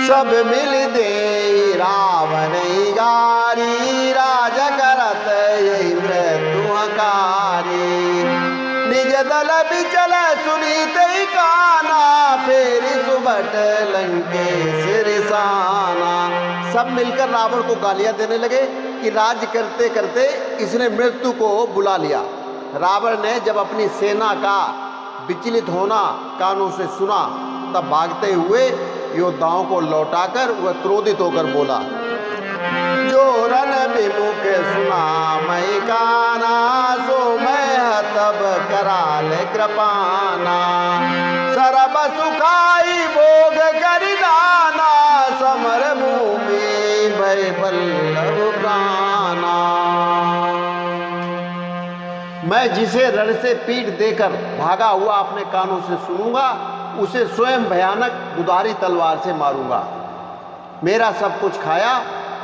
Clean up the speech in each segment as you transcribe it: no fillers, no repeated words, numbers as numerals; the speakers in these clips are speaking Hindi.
सब मिल दे रावण गारी, राज करत यही मृत्युकारी। निज दल बिचल सुनीत काना, फेरी सुबट लंकेश रिसाना। सब मिलकर रावण को गालियां देने लगे कि राज्य करते करते इसने मृत्यु को बुला लिया। रावण ने जब अपनी सेना का विचलित होना कानों से सुना, तब भागते हुए योद्धाओं को लौटाकर वह क्रोधित होकर बोला, जो रण विमुख सुना मैं काना, सो मैं तब कराल कृपाना। सरब सुखाई भोग करिदाना, समर भूमि भय बल्लभ प्राणा। मैं जिसे रण से पीठ देकर भागा हुआ अपने कानों से सुनूंगा, उसे स्वयं भयानक दुधारी तलवार से मारूंगा। मेरा सब कुछ खाया,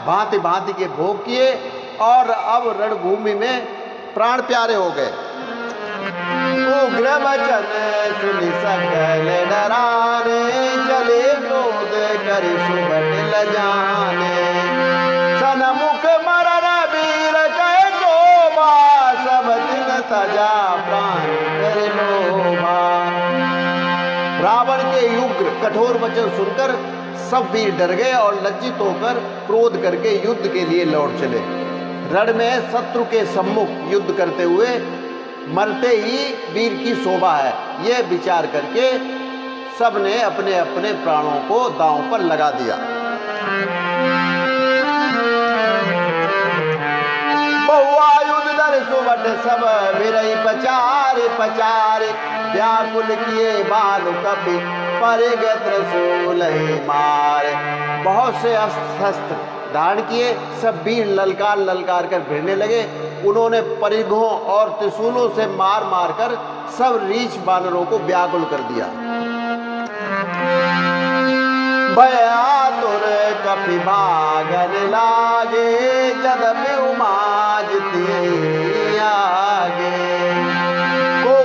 भांति भांति के भोग किए और अब रणभूमि में प्राण प्यारे हो गए। उग्र वचन सुनि सकल डराने, चले क्रोध कर सुबट लजाने। सनमुख मरर वीर कह शोभा, सब दिन तजा प्राण कर लोभा। रावण के उग्र कठोर वचन सुनकर सब वीर डर गए और लज्जित होकर क्रोध करके युद्ध के लिए लौट चले। रण में शत्रु के सम्मुख युद्ध करते हुए मरते ही वीर की शोभा है, यह विचार करके सब ने अपने अपने प्राणों को दांव पर लगा दिया। बहुआयुध धर सुबट सब भिरई पचारे पचारे, व्याकुल किए बालु कपि परिग त्रिशूल मार। बहुत से अस्त्र धारण किए सब वीर ललकार ललकार कर भिड़ने लगे। उन्होंने परिघों और त्रिशूलों से मार मार कर सब रीछ बानरों को व्याकुल कर दिया। भयातुर कपि भागन लागे, जदपि उमाजती आगे। को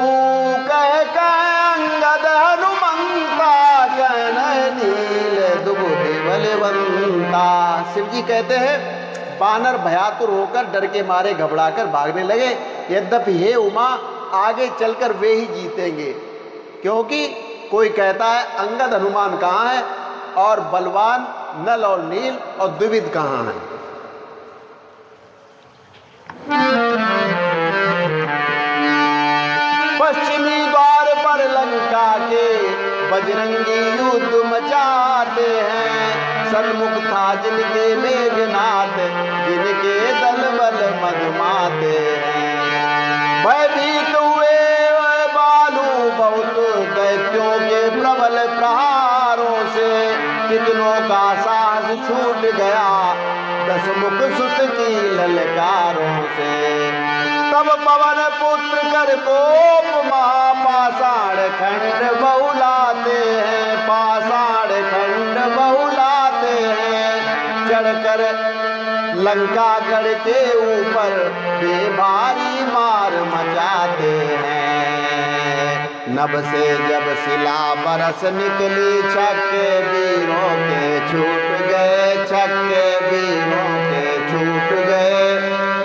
कह अंगद हनुमंता, कहन नील दुबुधि बलवंता। शिव जी कहते हैं, बानर भयातुर होकर डर के मारे घबराकर भागने लगे। यद्यपि हे उमा, आगे चलकर वे ही जीतेंगे, क्योंकि कोई कहता है अंगद हनुमान कहाँ है और बलवान नल और नील और द्विविध कहाँ है। पश्चिमी द्वार पर लंका के बजरंगी युद्ध मचाते हैं। सन्मुख था जिनके मेघनाथ, जिनके दल बल मधुमाते हैं। भयभीत हुए बालू बहुत दैत्यों के प्रबल प्रहारों से, कितनों का साहस छूट गया दशमुख सुत की ललकारों से। तब पवन पुत्र कर कोप महापाषाण खंड बहुलाते हैं, पाषाण खंड बहुलाते हैं। चढ़कर लंका गढ़ के ऊपर बेभारी मार मचाते हैं। नभ से जब शिला बरस निकली, छक्के वीरों के छूट गए, छक्के वीरों के छूट गए।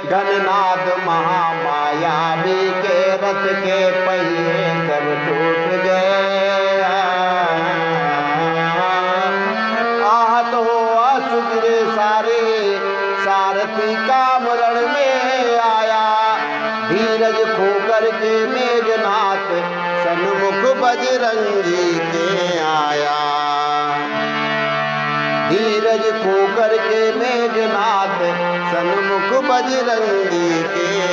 घननाद महामायावी के रथ के पहिए सब टूट गए। आहत हो असुरे सारे, सारथी कामरण में आया। धीरज खोकर के मेघनाथ, सन्मुख बजरंगी के आया। धीरज खोकर के मेघनाथ, सन्मुख बजरंगी के